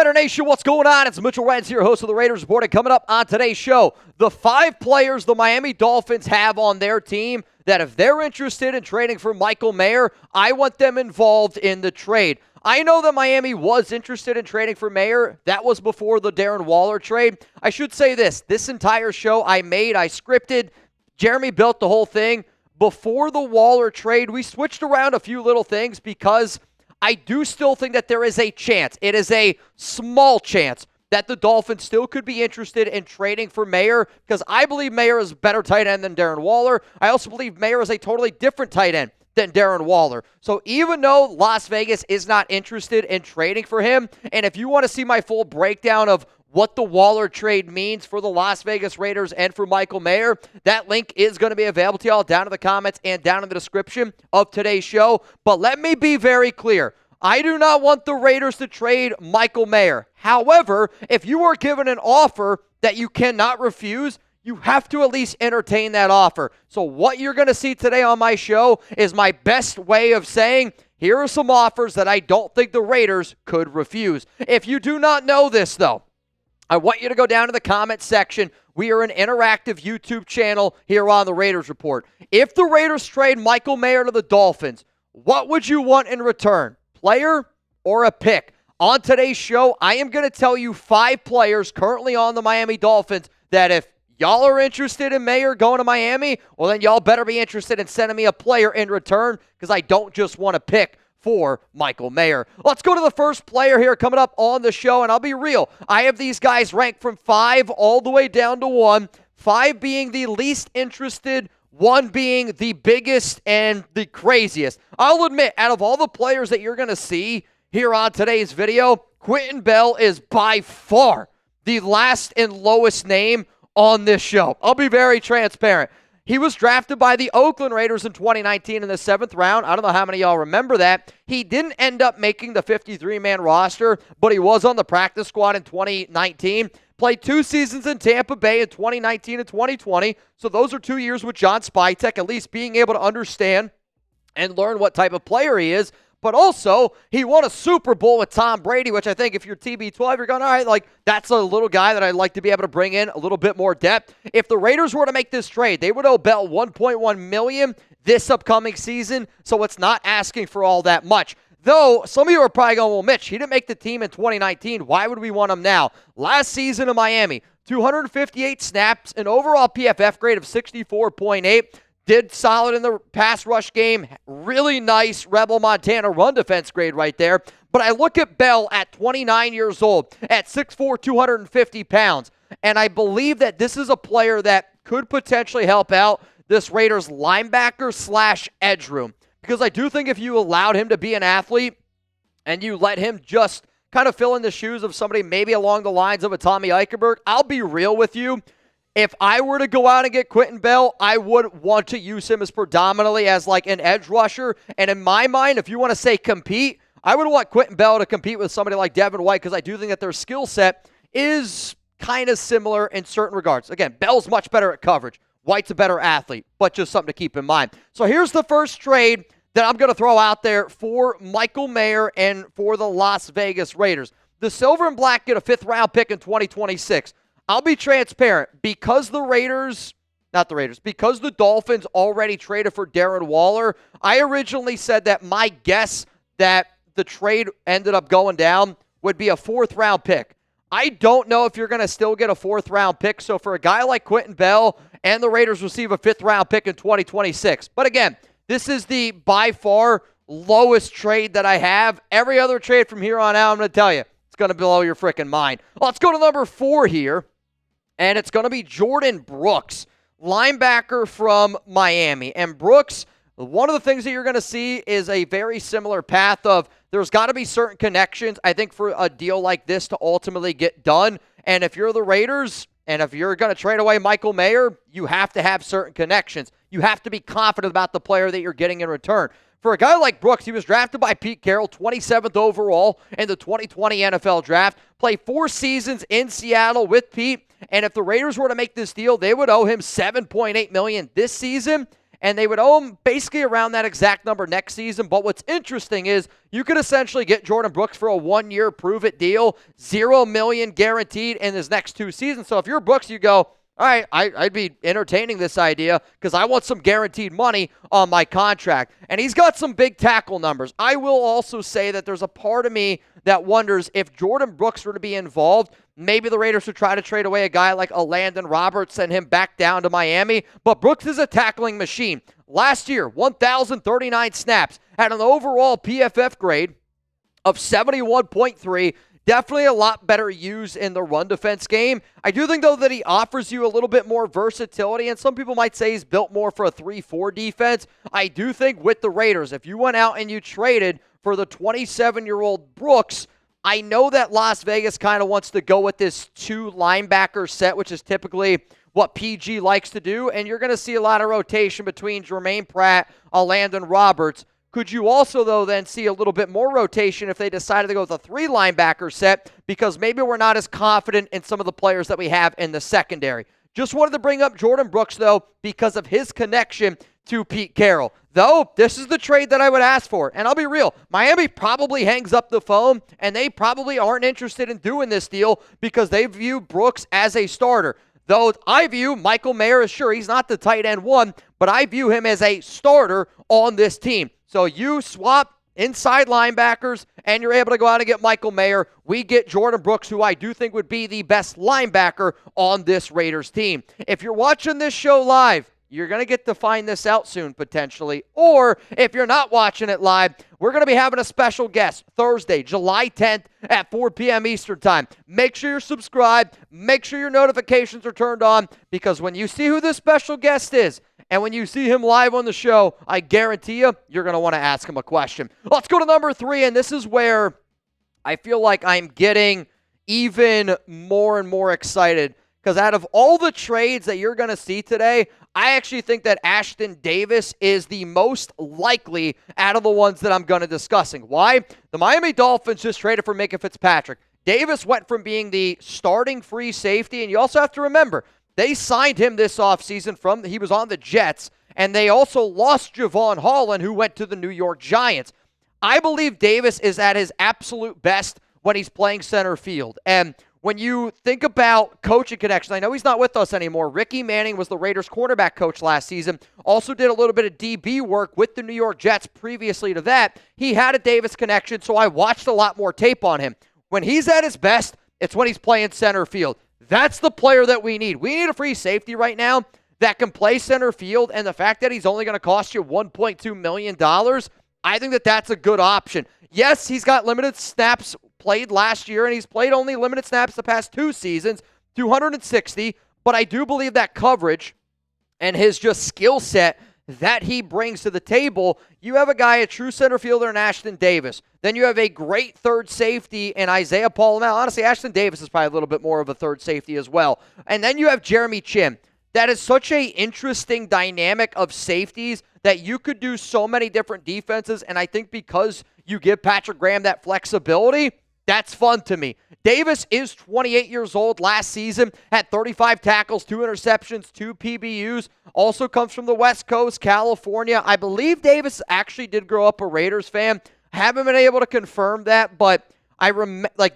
Raider Nation, what's going on? It's Mitchell Renz here, host of the Raiders Report. And coming up on today's show, the 5 players the Miami Dolphins have on their team that if they're interested in trading for Michael Mayer, I want them involved in the trade. I know that Miami was interested in trading for Mayer. That was before the Darren Waller trade. I should say this entire show I scripted. Jeremy built the whole thing. Before the Waller trade, we switched around a few little things because I do still think that there is a chance. It is a small chance that the Dolphins still could be interested in trading for Mayer because I believe Mayer is a better tight end than Darren Waller. I also believe Mayer is a totally different tight end than Darren Waller. So even though Las Vegas is not interested in trading for him, and if you want to see my full breakdown of what the Waller trade means for the Las Vegas Raiders and for Michael Mayer, that link is going to be available to y'all down in the comments and down in the description of today's show. But let me be very clear. I do not want the Raiders to trade Michael Mayer. However, if you are given an offer that you cannot refuse, you have to at least entertain that offer. So what you're going to see today on my show is my best way of saying, here are some offers that I don't think the Raiders could refuse. If you do not know this, though, I want you to go down to the comments section. We are an interactive YouTube channel here on the Raiders Report. If the Raiders trade Michael Mayer to the Dolphins, what would you want in return? Player or a pick? On today's show, I am going to tell you 5 players currently on the Miami Dolphins that if y'all are interested in Mayer going to Miami, well, then y'all better be interested in sending me a player in return because I don't just want to pick for Michael Mayer. Let's go to the first player here coming up on the show, and I'll be real. I have these guys ranked from 5 all the way down to 1, 5 being the least interested, 1 being the biggest and the craziest. I'll admit, out of all the players that you're going to see here on today's video, Quinton Bell is by far the last and lowest name on this show. I'll be very transparent. He was drafted by the Oakland Raiders in 2019 in the 7th round. I don't know how many of y'all remember that. He didn't end up making the 53-man roster, but he was on the practice squad in 2019. Played 2 seasons in Tampa Bay in 2019 and 2020. So those are 2 years with John Spytek, at least being able to understand and learn what type of player he is. But also, he won a Super Bowl with Tom Brady, which I think if you're TB12, you're going, all right, like, that's a little guy that I'd like to be able to bring in a little bit more depth. If the Raiders were to make this trade, they would owe Bell $1.1 million this upcoming season, so it's not asking for all that much. Though, some of you are probably going, well, Mitch, he didn't make the team in 2019. Why would we want him now? Last season in Miami, 258 snaps, an overall PFF grade of 64.8. Did solid in the pass rush game. Really nice Rebel Montana run defense grade right there. But I look at Bell at 29 years old, at 6'4", 250 pounds. And I believe that this is a player that could potentially help out this Raiders linebacker / edge room. Because I do think if you allowed him to be an athlete and you let him just kind of fill in the shoes of somebody maybe along the lines of a Tommy Eichenberg, I'll be real with you. If I were to go out and get Quinton Bell, I would want to use him as predominantly as like an edge rusher. And in my mind, if you want to say compete, I would want Quinton Bell to compete with somebody like Devin White because I do think that their skill set is kind of similar in certain regards. Again, Bell's much better at coverage. White's a better athlete, but just something to keep in mind. So here's the first trade that I'm going to throw out there for Michael Mayer and for the Las Vegas Raiders. The Silver and Black get a 5th-round pick in 2026. I'll be transparent. Because the Dolphins already traded for Darren Waller, I originally said that my guess that the trade ended up going down would be a 4th-round pick. I don't know if you're going to still get a 4th-round pick, so for a guy like Quinton Bell and the Raiders receive a 5th-round pick in 2026. But again, this is the by far lowest trade that I have. Every other trade from here on out, I'm going to tell you, it's going to blow your freaking mind. Let's go to number 4 here. And it's going to be Jordyn Brooks, linebacker from Miami. And Brooks, one of the things that you're going to see is a very similar path of there's got to be certain connections, I think, for a deal like this to ultimately get done. And if you're the Raiders and if you're going to trade away Michael Mayer, you have to have certain connections. You have to be confident about the player that you're getting in return. For a guy like Brooks, he was drafted by Pete Carroll, 27th overall in the 2020 NFL Draft. Played 4 seasons in Seattle with Pete. And if the Raiders were to make this deal, they would owe him $7.8 million this season and they would owe him basically around that exact number next season. But what's interesting is you could essentially get Jordyn Brooks for a 1-year prove-it deal, $0 million guaranteed in his next 2 seasons. So if you're Brooks, you go, all right, I'd be entertaining this idea because I want some guaranteed money on my contract. And he's got some big tackle numbers. I will also say that there's a part of me that wonders if Jordyn Brooks were to be involved, maybe the Raiders would try to trade away a guy like a Landon Roberts, send him back down to Miami. But Brooks is a tackling machine. Last year, 1,039 snaps, had an overall PFF grade of 71.3. Definitely a lot better used in the run defense game. I do think, though, that he offers you a little bit more versatility, and some people might say he's built more for a 3-4 defense. I do think with the Raiders, if you went out and you traded for the 27-year-old Brooks, I know that Las Vegas kind of wants to go with this 2 linebacker set, which is typically what PG likes to do, and you're going to see a lot of rotation between Jermaine Pratt, Landon Roberts. Could you also, though, then see a little bit more rotation if they decided to go with a 3 linebacker set because maybe we're not as confident in some of the players that we have in the secondary? Just wanted to bring up Jordyn Brooks, though, because of his connection to Pete Carroll. Though, this is the trade that I would ask for. And I'll be real, Miami probably hangs up the phone, and they probably aren't interested in doing this deal because they view Brooks as a starter. Though I view Michael Mayer as, sure, he's not the tight end 1, but I view him as a starter on this team. So you swap inside linebackers, and you're able to go out and get Michael Mayer. We get Jordyn Brooks, who I do think would be the best linebacker on this Raiders team. If you're watching this show live, you're going to get to find this out soon, potentially. Or if you're not watching it live, we're going to be having a special guest Thursday, July 10th at 4 p.m. Eastern Time. Make sure you're subscribed. Make sure your notifications are turned on, because when you see who this special guest is, and when you see him live on the show, I guarantee you're going to want to ask him a question. Let's go to number 3, and this is where I feel like I'm getting even more and more excited, because out of all the trades that you're going to see today, I actually think that Ashton Davis is the most likely out of the ones that I'm going to discussing. Why? The Miami Dolphins just traded for Minkah Fitzpatrick. Davis went from being the starting free safety, and you also have to remember, they signed him this offseason he was on the Jets, and they also lost Javon Holland, who went to the New York Giants. I believe Davis is at his absolute best when he's playing center field. And when you think about coaching connections, I know he's not with us anymore. Ricky Manning was the Raiders quarterback coach last season. Also did a little bit of DB work with the New York Jets previously to that. He had a Davis connection, so I watched a lot more tape on him. When he's at his best, it's when he's playing center field. That's the player that we need. We need a free safety right now that can play center field, and the fact that he's only going to cost you $1.2 million, I think that that's a good option. Yes, he's got limited snaps played last year, and he's played only limited snaps the past 2 seasons, 260, but I do believe that coverage and his just skill set that he brings to the table, you have a guy, a true center fielder in Ashtyn Davis. Then you have a great third safety in Isaiah Paul. Now, honestly, Ashtyn Davis is probably a little bit more of a third safety as well. And then you have Jeremy Chin. That is such a interesting dynamic of safeties that you could do so many different defenses, and I think because you give Patrick Graham that flexibility, that's fun to me. Davis is 28 years old. Last season had 35 tackles, 2 interceptions, 2 PBUs. Also comes from the West Coast, California. I believe Davis actually did grow up a Raiders fan. Haven't been able to confirm that, but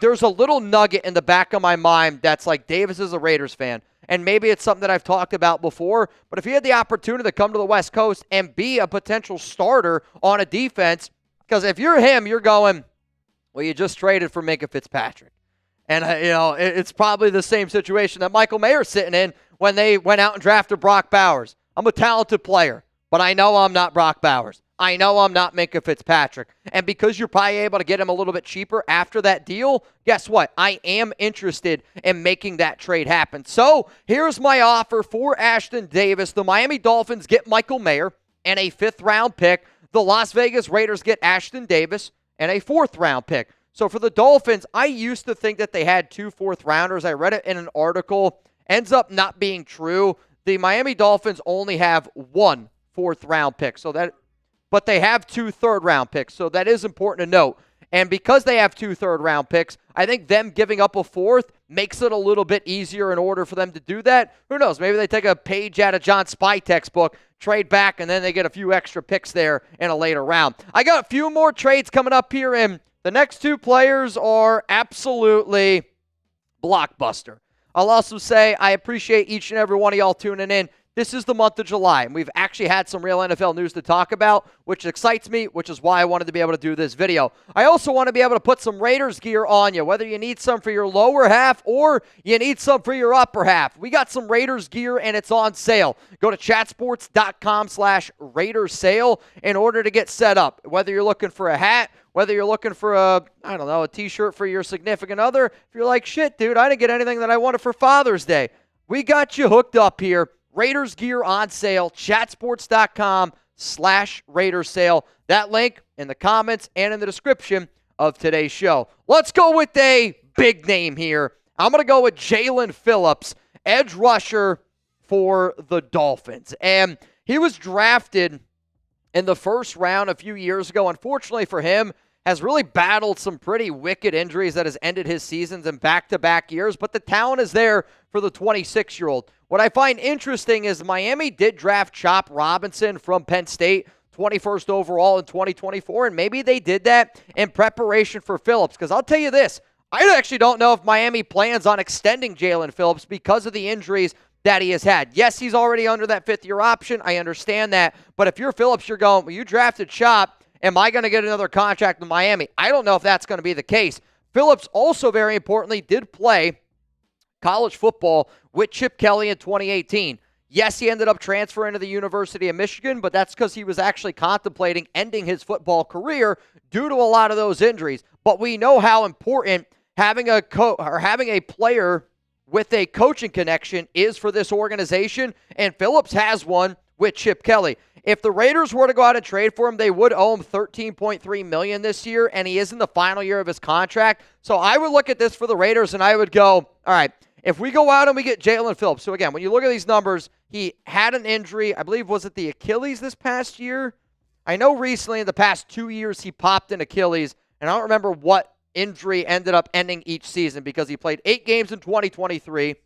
there's a little nugget in the back of my mind that's like Davis is a Raiders fan. And maybe it's something that I've talked about before, but if he had the opportunity to come to the West Coast and be a potential starter on a defense, because if you're him, you're going, well, you just traded for Minkah Fitzpatrick. And, it's probably the same situation that Michael Mayer's sitting in when they went out and drafted Brock Bowers. I'm a talented player, but I know I'm not Brock Bowers. I know I'm not Minkah Fitzpatrick. And because you're probably able to get him a little bit cheaper after that deal, guess what? I am interested in making that trade happen. So here's my offer for Ashton Davis. The Miami Dolphins get Michael Mayer and a 5th-round pick. The Las Vegas Raiders get Ashton Davis and a 4th-round pick. So for the Dolphins, I used to think that they had 2 4th-rounders. I read it in an article. Ends up not being true. The Miami Dolphins only have 1 4th-round pick. But they have 2 3rd-round picks. So that is important to note. And because they have 2 third-round picks, I think them giving up a 4th makes it a little bit easier in order for them to do that. Who knows? Maybe they take a page out of John Spytek's book, trade back, and then they get a few extra picks there in a later round. I got a few more trades coming up here, and the next 2 players are absolutely blockbuster. I'll also say I appreciate each and every one of y'all tuning in. This is the month of July, and we've actually had some real NFL news to talk about, which excites me, which is why I wanted to be able to do this video. I also want to be able to put some Raiders gear on you, whether you need some for your lower half or you need some for your upper half. We got some Raiders gear, and it's on sale. Go to chatsports.com/Raiders sale in order to get set up, whether you're looking for a hat, whether you're looking for a t-shirt for your significant other. If you're like, shit, dude, I didn't get anything that I wanted for Father's Day. We got you hooked up here. Raiders gear on sale, chatsports.com/Raiders sale. That link in the comments and in the description of today's show. Let's go with a big name here. I'm going to go with Jaylen Phillips, edge rusher for the Dolphins. And he was drafted in the first round a few years ago. Unfortunately for him, has really battled some pretty wicked injuries that has ended his seasons in back-to-back years, but the talent is there for the 26-year-old. What I find interesting is Miami did draft Chop Robinson from Penn State, 21st overall in 2024, and maybe they did that in preparation for Phillips, because I'll tell you this, I actually don't know if Miami plans on extending Jaylen Phillips because of the injuries that he has had. Yes, he's already under that 5th-year option. I understand that, but if you're Phillips, you're going, well, you drafted Chop. Am I going to get another contract in Miami? I don't know if that's going to be the case. Phillips also, very importantly, did play college football with Chip Kelly in 2018. Yes, he ended up transferring to the University of Michigan, but that's because he was actually contemplating ending his football career due to a lot of those injuries. But we know how important having a player with a coaching connection is for this organization, and Phillips has one with Chip Kelly. If the Raiders were to go out and trade for him, they would owe him $13.3 million this year, and he is in the final year of his contract. So I would look at this for the Raiders, and I would go, all right, if we go out and we get Jaylen Phillips. So again, when you look at these numbers, he had an injury. I believe, was it the Achilles this past year? I know recently in the past 2 years he popped an Achilles, and I don't remember what injury ended up ending each season because he played 8 games in 2023.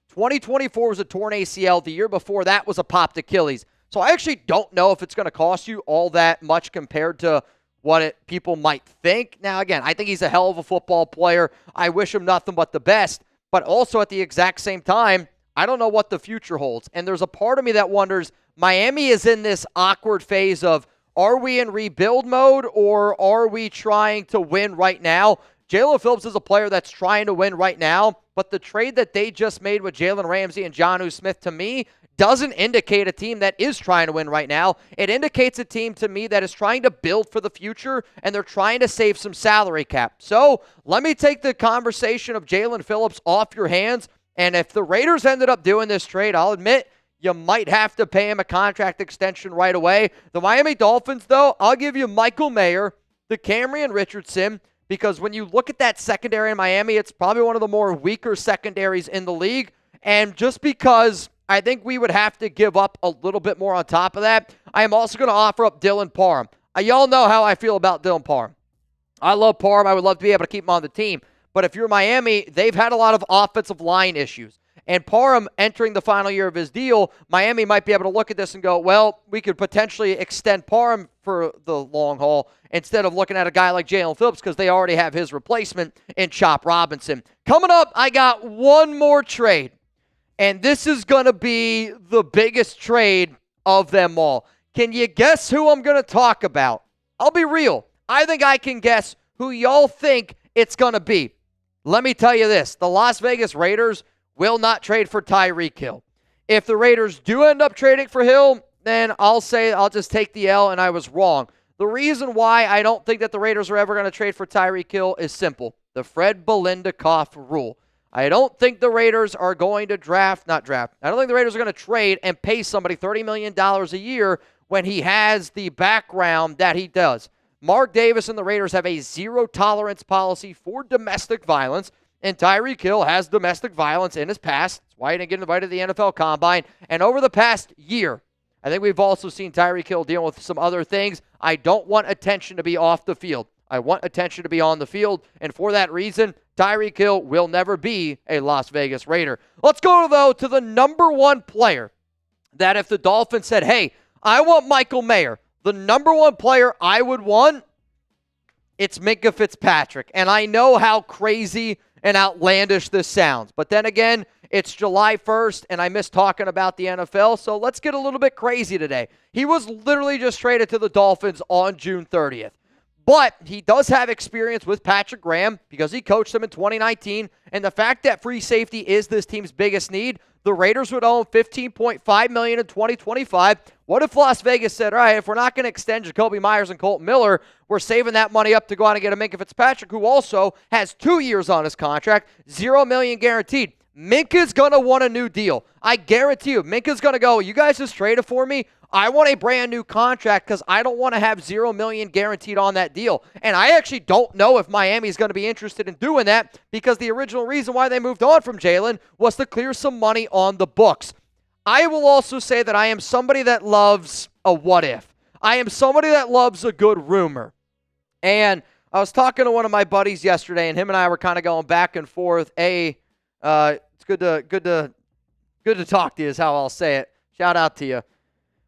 2024 was a torn ACL. The year before that was a popped Achilles. So I actually don't know if it's going to cost you all that much compared to what people might think. Now, again, I think he's a hell of a football player. I wish him nothing but the best. But also at the exact same time, I don't know what the future holds. And there's a part of me that wonders, Miami is in this awkward phase of, are we in rebuild mode or are we trying to win right now? Jaylen Phillips is a player that's trying to win right now, but the trade that they just made with Jalen Ramsey and Jonnu Smith, to me, doesn't indicate a team that is trying to win right now. It indicates a team to me that is trying to build for the future, and they're trying to save some salary cap. So let me take the conversation of Jaylen Phillips off your hands, and if the Raiders ended up doing this trade, I'll admit you might have to pay him a contract extension right away. The Miami Dolphins, though, I'll give you Michael Mayer, the Camryn Richardson, because when you look at that secondary in Miami, it's probably one of the more weaker secondaries in the league, and just because I think we would have to give up a little bit more on top of that, I am also going to offer up Dylan Parham. Y'all know how I feel about Dylan Parham. I love Parham. I would love to be able to keep him on the team. But if you're Miami, they've had a lot of offensive line issues. And Parham entering the final year of his deal, Miami might be able to look at this and go, well, we could potentially extend Parham for the long haul instead of looking at a guy like Jaylen Phillips because they already have his replacement in Chop Robinson. Coming up, I got one more trade. And this is going to be the biggest trade of them all. Can you guess who I'm going to talk about? I'll be real. I think I can guess who y'all think it's going to be. Let me tell you this. The Las Vegas Raiders will not trade for Tyreek Hill. If the Raiders do end up trading for Hill, then I'll say I'll just take the L and I was wrong. The reason why I don't think that the Raiders are ever going to trade for Tyreek Hill is simple. The Fred Bilenikoff rule. I don't think the Raiders are going to I don't think the Raiders are going to trade and pay somebody $30 million a year when he has the background that he does. Mark Davis and the Raiders have a zero-tolerance policy for domestic violence, and Tyreek Hill has domestic violence in his past. That's why he didn't get invited to the NFL Combine. And over the past year, I think we've also seen Tyreek Hill deal with some other things. I don't want attention to be off the field. I want attention to be on the field, and for that reason, Tyreek Hill will never be a Las Vegas Raider. Let's go, though, to the number one player that if the Dolphins said, hey, I want Michael Mayer, the number one player I would want, it's Minkah Fitzpatrick. And I know how crazy and outlandish this sounds. But then again, it's July 1st, and I miss talking about the NFL, so let's get a little bit crazy today. He was literally just traded to the Dolphins on June 30th. But he does have experience with Patrick Graham because he coached them in 2019. And the fact that free safety is this team's biggest need, the Raiders would own $15.5 million in 2025. What if Las Vegas said, all right, if we're not going to extend Jakobi Meyers and Colton Miller, we're saving that money up to go out and get a Minkah Fitzpatrick, who also has 2 years on his contract, $0 million guaranteed. Minkah's going to want a new deal. I guarantee you, Minkah's going to go, you guys just traded for me? I want a brand new contract because I don't want to have $0 million guaranteed on that deal. And I actually don't know if Miami's going to be interested in doing that because the original reason why they moved on from Jaelan was to clear some money on the books. I will also say that I am somebody that loves a what if. I am somebody that loves a good rumor. And I was talking to one of my buddies yesterday, and him and I were kind of going back and forth. It's good to talk to you is how I'll say it. Shout out to you.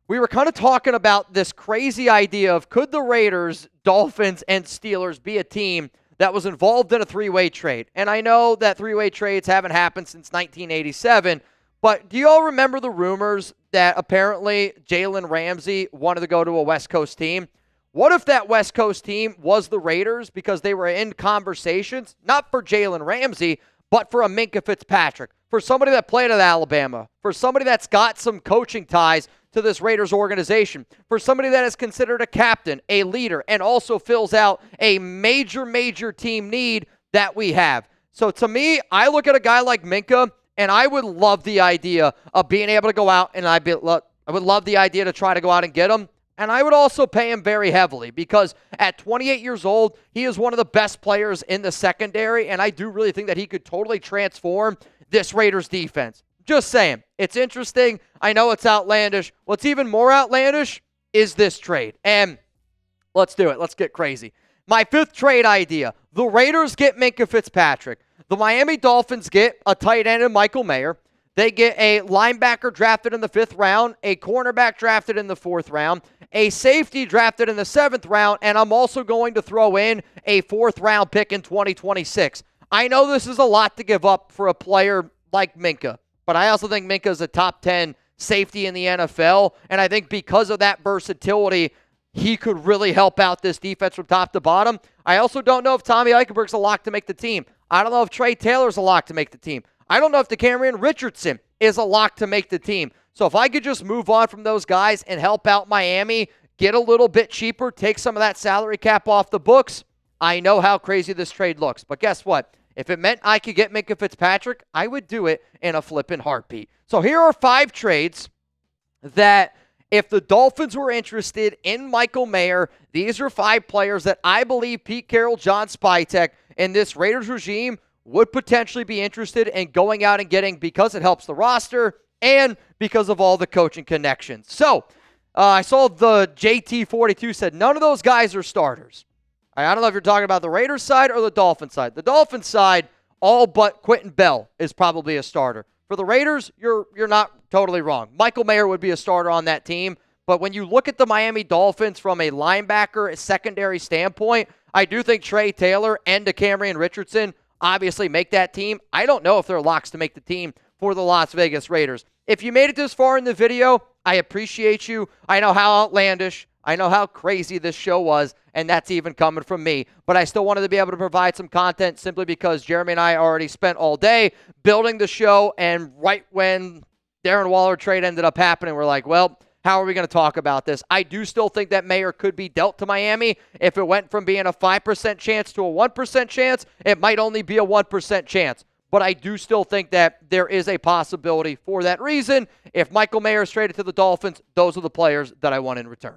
We were kind of talking about this crazy idea of could the Raiders, Dolphins, and Steelers be a team that was involved in a three-way trade? And I know that three-way trades haven't happened since 1987, but do you all remember the rumors that apparently Jalen Ramsey wanted to go to a West Coast team? What if that West Coast team was the Raiders because they were in conversations, not for Jalen Ramsey, but for a Minkah Fitzpatrick, for somebody that played at Alabama, for somebody that's got some coaching ties to this Raiders organization, for somebody that is considered a captain, a leader, and also fills out a major team need that we have. So to me, I look at a guy like Minkah, and I would love the idea of being able to go out, and I would love the idea to try to go out and get him. And I would also pay him very heavily because at 28 years old, he is one of the best players in the secondary, and I do really think that he could totally transform this Raiders defense. Just saying. It's interesting. I know it's outlandish. What's even more outlandish is this trade. And let's do it. Let's get crazy. My fifth trade idea. The Raiders get Minkah Fitzpatrick. The Miami Dolphins get a tight end in Michael Mayer. They get a linebacker drafted in the 5th round, a cornerback drafted in the 4th round, a safety drafted in the 7th round, and I'm also going to throw in a 4th round pick in 2026. I know this is a lot to give up for a player like Minkah, but I also think Minkah is a top 10 safety in the NFL, and I think because of that versatility, he could really help out this defense from top to bottom. I also don't know if Tommy Eichenberg's a lock to make the team. I don't know if Trey Taylor's a lock to make the team. I don't know if DeCamerion Richardson is a lock to make the team. So if I could just move on from those guys and help out Miami, get a little bit cheaper, take some of that salary cap off the books, I know how crazy this trade looks. But guess what? If it meant I could get Minkah Fitzpatrick, I would do it in a flippin' heartbeat. So here are 5 trades that if the Dolphins were interested in Michael Mayer, these are 5 players that I believe Pete Carroll, John Spytek, and this Raiders regime would potentially be interested in going out and getting because it helps the roster and because of all the coaching connections. So I saw the JT42 said none of those guys are starters. I don't know if you're talking about the Raiders side or the Dolphins side. The Dolphins side, all but Quinton Bell is probably a starter. For the Raiders, you're not totally wrong. Michael Mayer would be a starter on that team. But when you look at the Miami Dolphins from a linebacker, a secondary standpoint, I do think Trey Taylor and DeCamerion Richardson obviously make that team. I don't know if they're locks to make the team for the Las Vegas Raiders. If you made it this far in the video, I appreciate you. I know how outlandish, I know how crazy this show was, and that's even coming from me. But I still wanted to be able to provide some content simply because Jeremy and I already spent all day building the show, and right when Darren Waller trade ended up happening, we're like, well, how are we going to talk about this? I do still think that Mayer could be dealt to Miami. If it went from being a 5% chance to a 1% chance, it might only be a 1% chance. But I do still think that there is a possibility for that reason. If Michael Mayer is traded to the Dolphins, those are the players that I want in return.